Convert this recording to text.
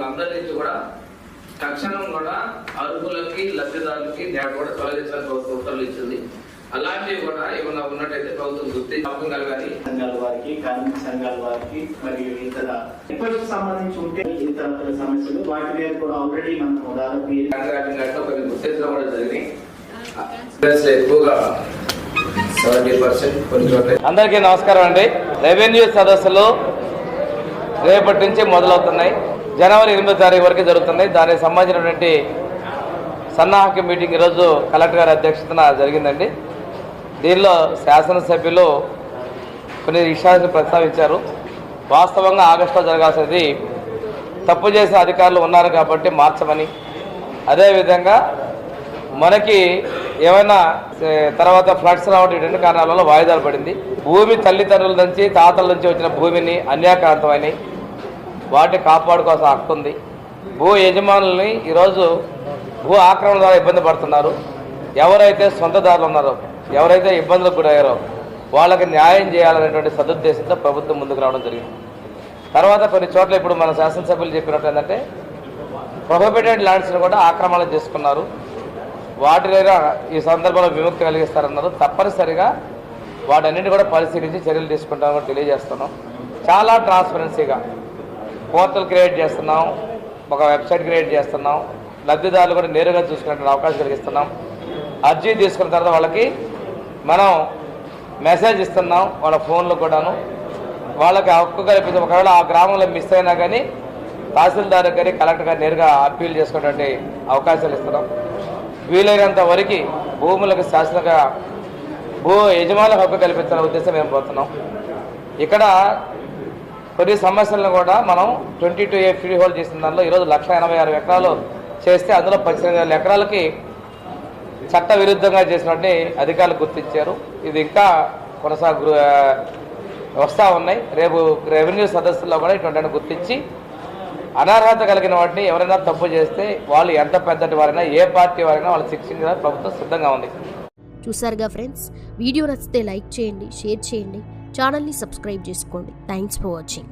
వాళ్ళందరి నుంచి కూడా తక్షణం కూడా అర్హులకి లబ్ధిదారులకి న్యాయం కూడా తొలగించాలని ప్రభుత్వం ఉత్తర్వులు ఇచ్చింది. అలాంటివి కూడా ఏమన్నా ఉన్నట్టయితే ప్రభుత్వం గుర్తించాలి కానీ సంఘాల వారికి, కార్మిక సంఘాల వారికి మరియు ఇతర సంబంధించి ఉంటే ఇతర సమస్యలు వాటి మీద కూడా ఆల్రెడీ మనం దాదాపు కొన్ని గుర్తించడం కూడా జరిగింది. ఎక్కువగా 70% కొన్ని చోట్ల. అందరికీ నమస్కారం అండి. రెవెన్యూ సదస్సులు రేపటి నుంచి మొదలవుతున్నాయి. జనవరి 8వ తారీఖు వరకు జరుగుతున్నాయి. దానికి సంబంధించినటువంటి సన్నాహక మీటింగ్ ఈరోజు కలెక్టర్ గారి అధ్యక్షతన జరిగిందండి. దీనిలో శాసనసభ్యులు కొన్ని విషయాలను ప్రస్తావించారు. వాస్తవంగా ఆగస్టులో జరగాల్సింది తప్పు చేసిన అధికారులు ఉన్నారు కాబట్టి మార్చమని, అదేవిధంగా మనకి ఏమైనా తర్వాత ఫ్లడ్స్ రావడం ఈ 2 కారణాల వల్ల వాయిదాలు పడింది. భూమి తల్లిదండ్రుల నుంచి తాతల నుంచి వచ్చిన భూమిని అన్యాక్రాంతమని వాటిని కాపాడుకోవాల్సిన హక్కు ఉంది. భూ యజమానుల్ని ఈరోజు భూ ఆక్రమణ ద్వారా ఇబ్బంది పడుతున్నారు. ఎవరైతే సొంతదారులు ఉన్నారో, ఎవరైతే ఇబ్బందులకు గురయ్యారో వాళ్ళకి న్యాయం చేయాలనేటువంటి సదుద్దేశంతో ప్రభుత్వం ముందుకు రావడం జరిగింది. తర్వాత కొన్ని చోట్ల ఇప్పుడు మన శాసనసభ్యులు చెప్పినట్టు ఏంటంటే ప్రొహిబిటెడ్ ల్యాండ్స్ని కూడా ఆక్రమణ చేసుకున్నారు. వాటిలో ఈ సందర్భంలో విముక్తి కలిగిస్తారన్నారు. తప్పనిసరిగా వాటన్నింటి కూడా పరిశీలించి చర్యలు తీసుకుంటామని తెలియజేస్తున్నాం. చాలా ట్రాన్స్పరెన్సీగా పోర్టల్ క్రియేట్ చేస్తున్నాం, ఒక వెబ్సైట్ క్రియేట్ చేస్తున్నాం. లబ్ధిదారులు కూడా నేరుగా చూసుకునే అవకాశం కలిగిస్తున్నాం. అర్జీ తీసుకున్న తర్వాత వాళ్ళకి మనం మెసేజ్ ఇస్తున్నాం, వాళ్ళ ఫోన్లో కూడాను వాళ్ళకి హక్కు కల్పించి ఒకవేళ ఆ గ్రామంలో మిస్ అయినా కానీ తహసీల్దార్ కానీ కలెక్టర్ గారు నేరుగా అప్పీల్ చేసుకునేటువంటి అవకాశాలు ఇస్తున్నాం. వీలైనంత వరకు భూములకు శాశ్వతంగా భూ యజమానులకు హక్కు కల్పించాలనే ఉద్దేశం మేము పోతున్నాం. ఇక్కడ కొన్ని సమస్యలను కూడా మనం 22A ఫ్రీ హోల్డ్ చేసిన దానిలో ఈరోజు 186 ఎకరాలు చేస్తే అందులో 18,000 ఎకరాలకి చట్ట విరుద్ధంగా చేసినట్టు అధికారులు గుర్తించారు. ఇది ఇంకా వస్తూ ఉన్నాయి. రేపు రెవెన్యూ సదస్సుల్లో కూడా ఇటువంటి గుర్తించి అనర్హత కలిగిన వాటిని ఎవరైనా తప్పు చేస్తే వాళ్ళు ఎంత పెద్దటి వారైనా, ఏ పార్టీ వారైనా వాళ్ళు శిక్షించడానికి ప్రభుత్వం సిద్ధంగా ఉంది. చూసారుగా ఫ్రెండ్స్, వీడియో నచ్చితే లైక్ చేయండి, షేర్ చేయండి, ఛానల్ని సబ్స్క్రైబ్ చేసుకోండి. Thanks for watching.